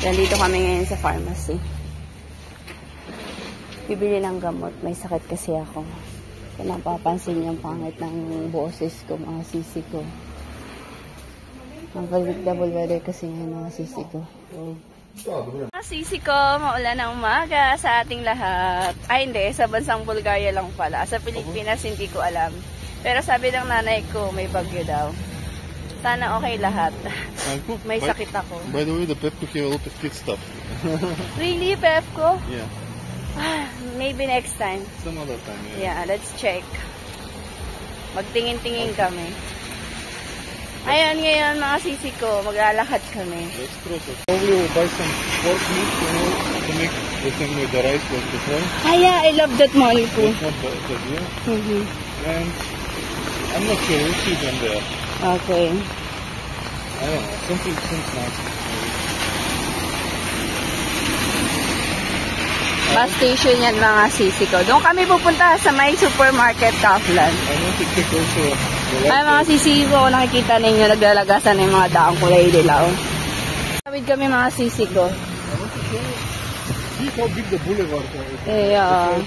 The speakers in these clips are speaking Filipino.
Nandito kami ngayon sa pharmacy. Bibili ng gamot. May sakit kasi ako. Kung napapansin yung pangit ng boses ko, mga sisi ko. Ang predictable weather kasi ngayon mga sisi ko. Mga sisi ko, maulan ng umaga sa ating lahat. Ay hindi, sa bansang Bulgaria lang pala. Sa Pilipinas hindi ko alam. Pero sabi ng nanay ko, may bagyo daw. Sana okay lahat. May sakit ako. By the way, the Pepco have a lot of kid stuff. Really, Pepco? Yeah. Maybe next time. Some other time, yeah. Yeah, let's check. Magtingin-tingin kami. Ayan ngayon mga sisi ko, maglalakad kami. Let's cross it. Probably we'll buy some pork meat, you know, to make the thing with the rice like before. Ah, yeah, I love that molecule. That's not bad, yeah. And I'm not sure, we'll see them there. Okay. I don't know, something nice. Bus station yan mga sisi ko. Doon kami pupunta sa may supermarket Kaufland. I want to check also. Ay mga sisi ko, nakikita ninyo naglalagasan ng mga daang kulay dilaw. Tawid kami mga sisi ko. See how big the boulevard is. Yeah.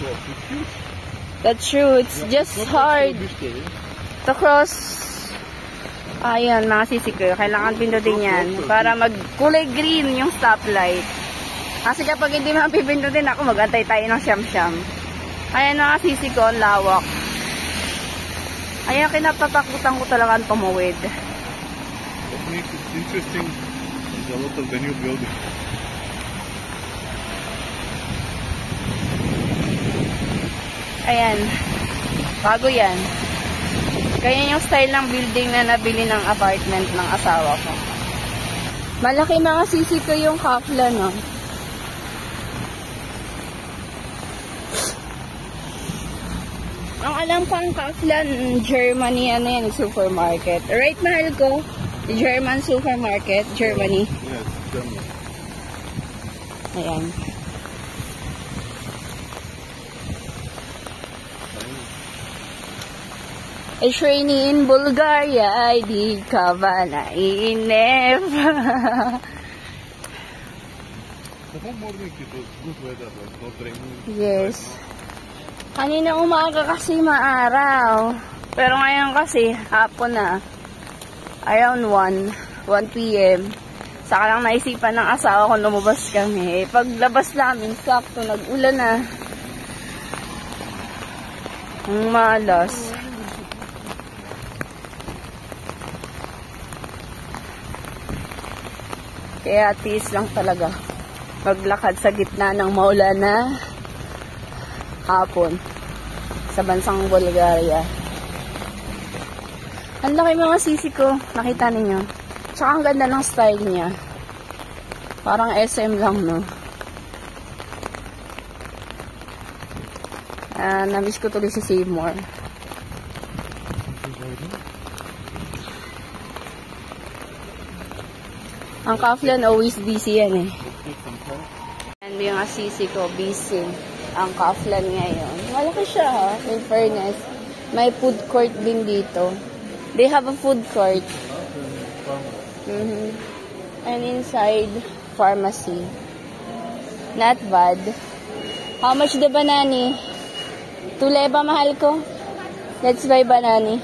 That's true. It's just hard to cross. Ayan mga sisi ko. Kailangan pindutin yan para magkulay green yung stoplight. Kasi kapag hindi mapipindutin ako, mag-antay tayo ng siyam-siyam. Ayan mga sisi ko, ang lawak. Ayan, kinatatakutan ko talaga ang tumawid. What makes it interesting is a lot of the new building. Ayan, bago yan. Kaya yung style ng building na nabili ng apartment ng asawa ko. Malaki mga sisi ko yung Kaufland, no? Ang alam ko ang Kaufland, Germany, ano yan, supermarket. Right, mahal ko? German supermarket, Germany. Yes, Germany. Ayan. It's rainy in Bulgaria, ay di ka ba naiinip? The whole morning it was good weather, like not raining. Yes. Kanina umaga kasi maaraw. Pero ngayon kasi hapon na. Around 1 p.m. Saka lang naisipan ng asawa ko lumabas kami. Paglabas namin, sakto nag-ulan na. Ang malas. Kaya tiis lang talaga maglakad sa gitna ng maulan na hapon sa bansang Bulgaria. Ang laki mga sisi ko, nakita ninyo. Tsaka ang ganda ng style niya. Parang SM lang, no? Namiss ko tuloy si Seymour. Ang Kaufland always busy yan eh. And yung sisi ko, busy. Ang Kaufland ngayon. Malaki siya ha, in fairness. May food court din dito. They have a food court. And inside, pharmacy. Not bad. How much the banani? 2 leva mahal ko? Let's buy banani.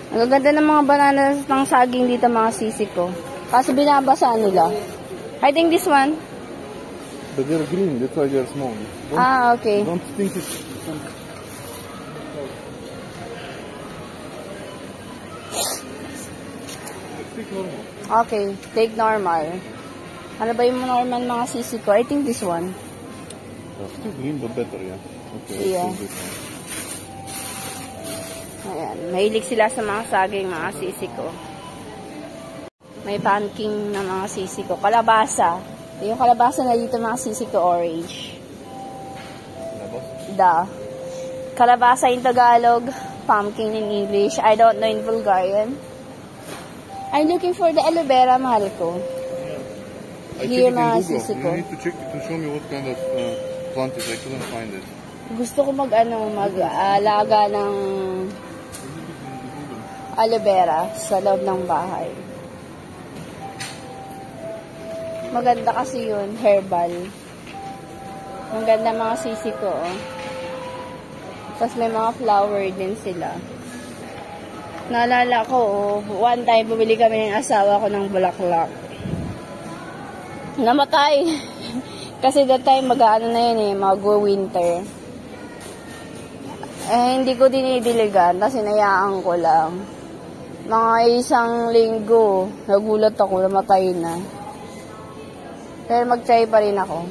Ang ganda ng mga bananas ng saging dito mga sisi ko. Kasi binabasa nila. I think this one. But they're green, that's why they're small. Okay. Don't think it's... Take normal. Okay, take normal. Ano ba yung normal mga sisi ko? I think this one. Still green but better, yeah. Okay, Yeah. Ayan, mahilig sila sa mga saging mga sisi ko. May pumpkin na mga sisi ko. Kalabasa. Yung kalabasa na dito mga sisi ko, orange. Da. Kalabasa in Tagalog, pumpkin in English. I don't know in Bulgarian. I'm looking for the aloe vera, mahal ko. I Here checked it mga in sisi Google. ko. You need to check it to show me what kind of plant it is. I couldn't find it. Gusto ko mag-alaga ng aloe vera sa loob ng bahay. Maganda kasi yun, herbal. Ang ganda mga sisi ko, oh. Tapos may mga flower din sila. Naalala ko, oh, one time bumili kami ng asawa ko ng bulaklak. Namatay. Kasi that time mag-ano na yun eh, mag-winter. Hindi ko dinidiligan, kasi hinayaan ko lang. Mga isang linggo, nagulat ako, namatay na. Pero mag-try pa rin ako.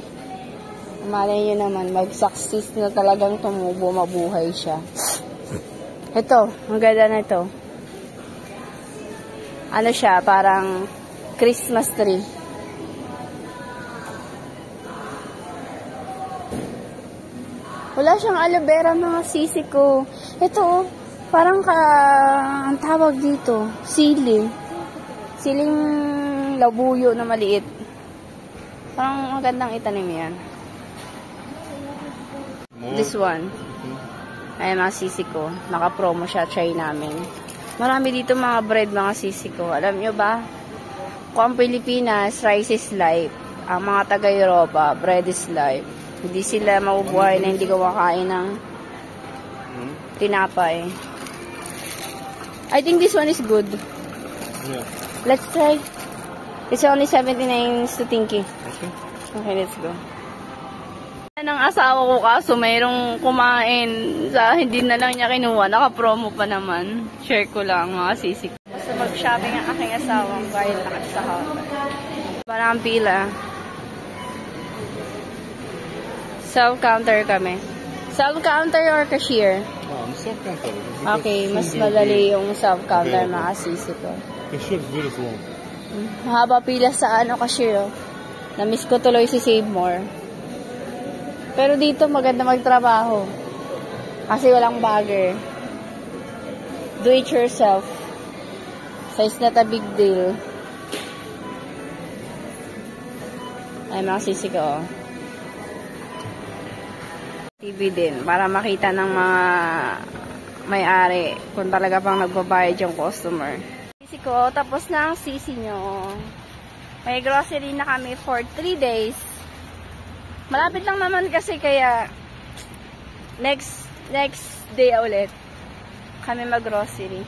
Malay nyo naman, mag-success na talagang tumubo, mabuhay siya. Ito, ang ganda na ito. Ano siya, parang Christmas tree. Wala siyang aloe vera, mga sisi ko. Ito, parang ang tawag dito, siling. Siling labuyo na maliit. Parang magandang itanim yan. This one. Ay, mga sisi ko. Naka-promo siya, try namin. Marami dito mga bread, mga sisi ko. Alam nyo ba? Kung ang Pilipinas, rice is life. Ang mga taga-Europa, bread is life. Hindi sila mabubuhay na hindi kumakain ng tinapay. I think this one is good. Yeah. Let's try. It's only 79 stutinki. Okay. Okay, let's go. Ng asawa ko kaso mayroong kumain sa hindi na lang niya kinuha. Naka-promo pa naman. Share ko lang mga sisik. Basta mag-shopping ang aking asawang bayad lakas sa counter. Parang pila. Self-counter kami. Self-counter or cashier? Self-counter. Okay, mas madali yung self-counter mga sisik ko. Cashier is very slow. Mahaba pila sa cashier. Oh. Na-miss ko tuloy si Save More. Pero dito maganda magtrabaho. Kasi walang bagger. Do it yourself. So it's not a big deal. Ay, mga sisi ko. TV din. Para makita ng mga may-ari kung talaga pang nagbabayad yung customer. Sisi ko, tapos na ang sisi nyo. May grocery na kami for 3 days. Malapit lang naman kasi kaya next day ulit kami mag-grocery.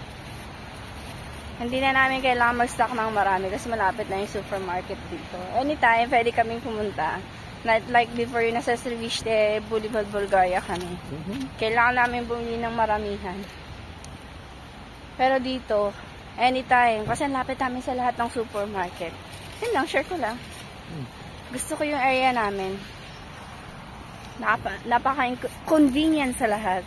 Hindi na namin kailangan mag-stock ng marami kasi malapit na yung supermarket dito. Anytime, pwede kaming pumunta. Not like before yung nasa Service Boulevard, Bulgaria kami. Kailangan namin bumili ng maramihan. Pero dito, anytime, kasi lapit namin sa lahat ng supermarket. Yun lang, share ko lang. Gusto ko yung area namin. Napaka-convenient sa lahat.